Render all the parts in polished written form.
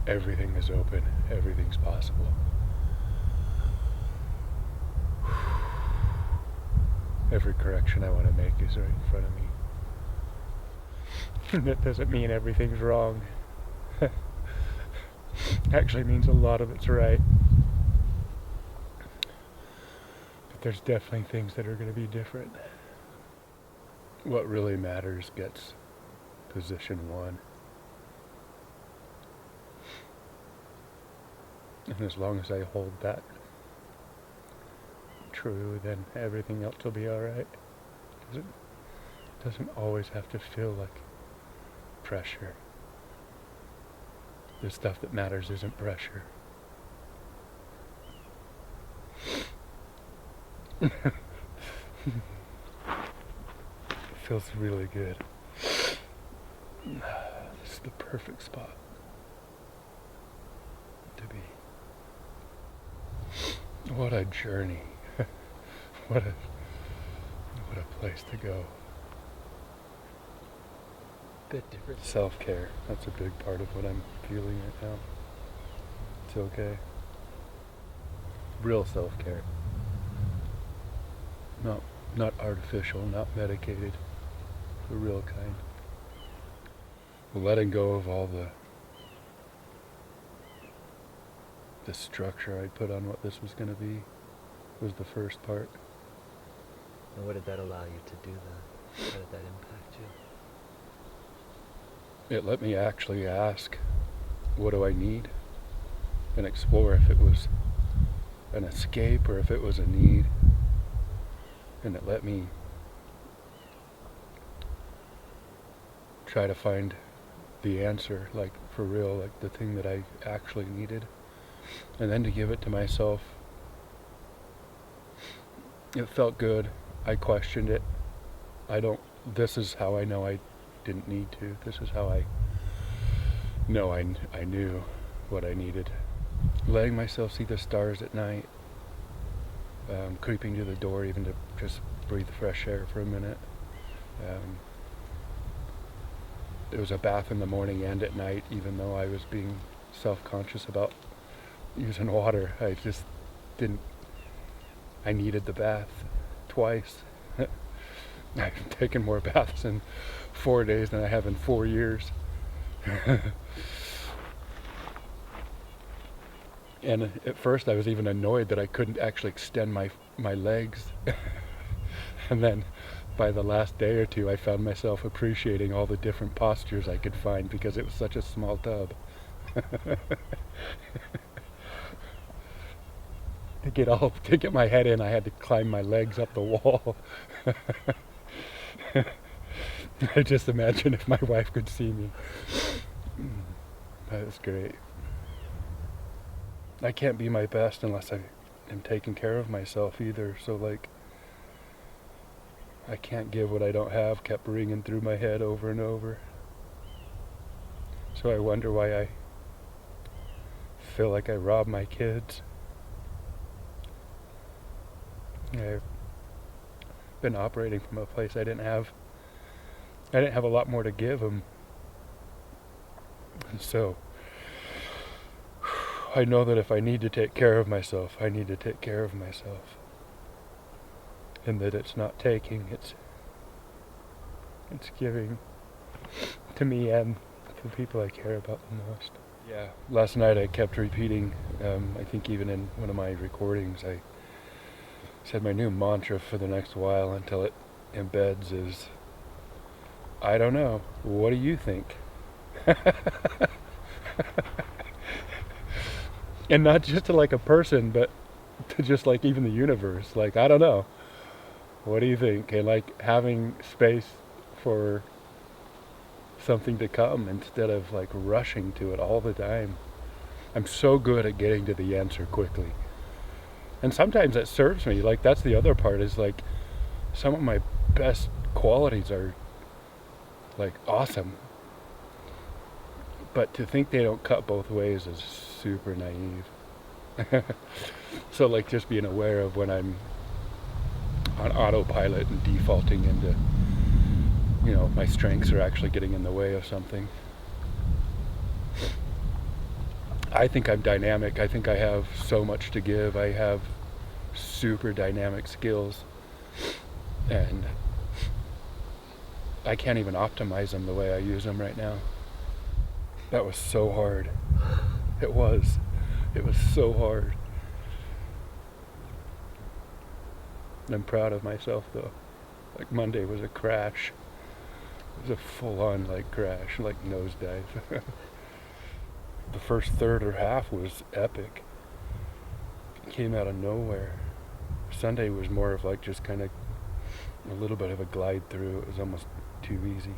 everything is open, everything's possible. Every correction I want to make is right in front of me. And that doesn't mean everything's wrong. Actually means a lot of it's right. But there's definitely things that are going to be different. What really matters gets position 1. And as long as I hold that true, then everything else will be alright. It doesn't always have to feel like pressure. The stuff that matters isn't pressure. It feels really good. This is the perfect spot to be. What a journey. What a place to go. Bit different. Self-care. That's a big part of what I'm feeling right now. It's okay. Real self-care. Not artificial, not medicated. The real kind. Letting go of all the structure I put on what this was going to be was the first part. And what did that allow you to do then? How did that impact you? It let me actually ask, what do I need? And explore if it was an escape or if it was a need. And it let me try to find the answer, like for real, like the thing that I actually needed. And then to give it to myself. It felt good. I questioned it. This is how I know I didn't need to. This is how I know I knew what I needed. Letting myself see the stars at night. Creeping to the door even to just breathe fresh air for a minute. It was a bath in the morning and at night, even though I was being self-conscious about using water. I just didn't. I needed the bath twice. I've taken more baths in 4 days than I have in 4 years. And at first I was even annoyed that I couldn't actually extend my legs. And then by the last day or two I found myself appreciating all the different postures I could find because it was such a small tub. To get my head in, I had to climb my legs up the wall. I just imagine if my wife could see me. That was great. I can't be my best unless I am taking care of myself either. So like, I can't give what I don't have kept ringing through my head over and over. So I wonder why I feel like I rob my kids. I've been operating from a place I didn't have a lot more to give them. So I know that if I need to take care of myself, I need to take care of myself. And that it's not taking, it's giving to me and to the people I care about the most. Yeah, last night I kept repeating, I think even in one of my recordings, I said my new mantra for the next while until it embeds is, I don't know, what do you think? And not just to like a person, but to just like even the universe. Like, I don't know, what do you think? And like having space for something to come instead of like rushing to it all the time. I'm so good at getting to the answer quickly. And sometimes that serves me. Like, that's the other part, is like some of my best qualities are like awesome. But to think they don't cut both ways is super naive. So like just being aware of when I'm on autopilot and defaulting into, you know, my strengths are actually getting in the way of something. I think I'm dynamic. I think I have so much to give. I have super dynamic skills, and I can't even optimize them the way I use them right now. That was so hard. It was so hard. I'm proud of myself though. Like Monday was a crash. It was a full-on like crash, like nosedive. The first third or half was epic. It came out of nowhere. Sunday was more of like just kind of a little bit of a glide through. It was almost too easy.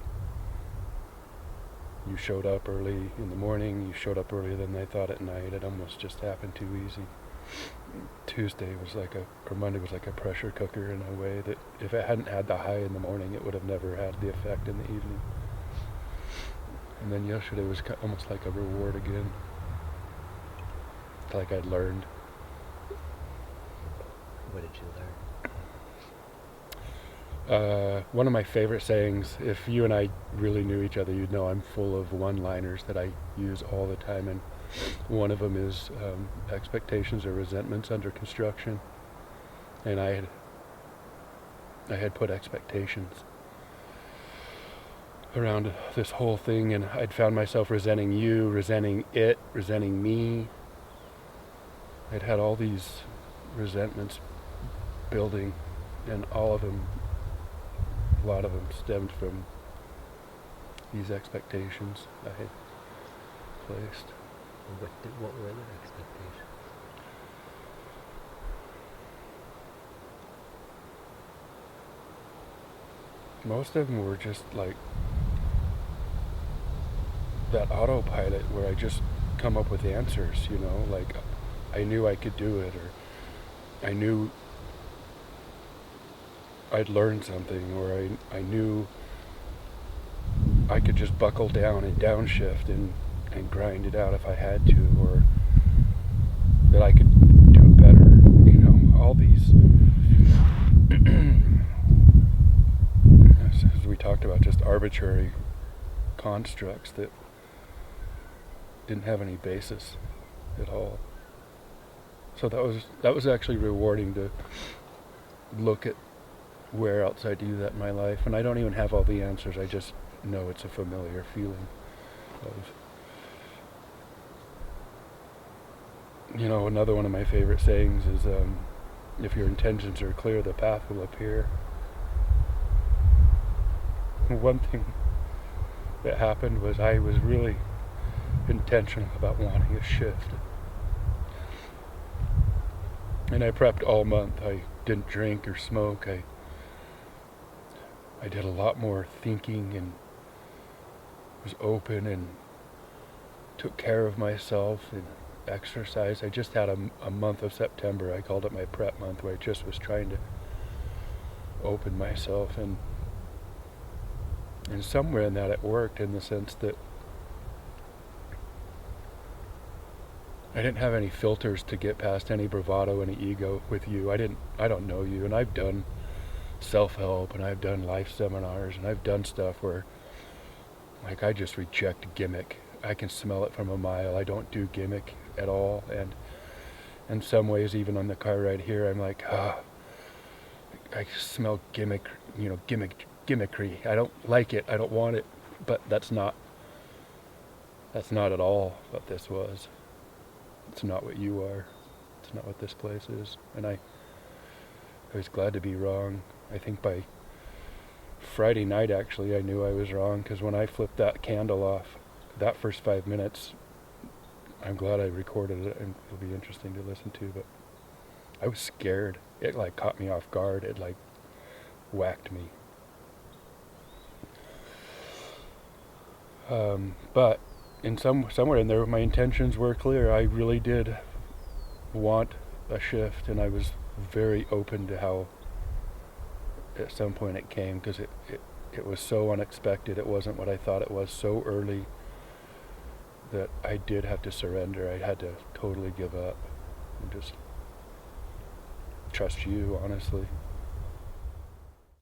You showed up early in the morning, you showed up earlier than I thought at night. It almost just happened too easy. Tuesday was like or Monday was like a pressure cooker in a way that if it hadn't had the high in the morning, it would have never had the effect in the evening. And then yesterday was almost like a reward again. It's like I'd learned. What did you learn? One of my favorite sayings, if you and I really knew each other, you'd know I'm full of one-liners that I use all the time, and one of them is expectations or resentments under construction. And I had put expectations around this whole thing, and I'd found myself resenting you, resenting it, resenting me. I'd had all these resentments building, and all of them, a lot of them stemmed from these expectations I had placed. What were the expectations? Most of them were just like that autopilot where I just come up with answers, you know, like I knew I could do it, or I knew I'd learned something, or I knew I could just buckle down and downshift and grind it out if I had to, or that I could do it better, you know, all these as we talked about, just arbitrary constructs that didn't have any basis at all. So that was actually rewarding to look at where else I do that in my life, and I don't even have all the answers. I just know it's a familiar feeling of, you know, another one of my favorite sayings is, if your intentions are clear, the path will appear. One thing that happened was I was really intentional about wanting a shift. And I prepped all month. I didn't drink or smoke. I did a lot more thinking and was open and took care of myself and exercise. I just had a month of September. I called it my prep month, where I just was trying to open myself, and somewhere in that it worked, in the sense that I didn't have any filters to get past any bravado, any ego with you. I don't know you, and I've done self-help, and I've done life seminars, and I've done stuff where, like, I just reject gimmick. I can smell it from a mile. I don't do gimmick at all, and in some ways, even on the car ride here, I'm like, I smell gimmick, you know, gimmickry. I don't like it. I don't want it. But that's not at all what this was. It's not what you are. It's not what this place is. And I was glad to be wrong. I think by Friday night, actually, I knew I was wrong, because when I flipped that candle off, that first 5 minutes, I'm glad I recorded it, and it'll be interesting to listen to, but I was scared. It like caught me off guard. It like whacked me. But somewhere in there, my intentions were clear. I really did want a shift, and I was very open to how at some point it came, because it was so unexpected. It wasn't what I thought it was, so early that I did have to surrender. I had to totally give up and just trust you, honestly.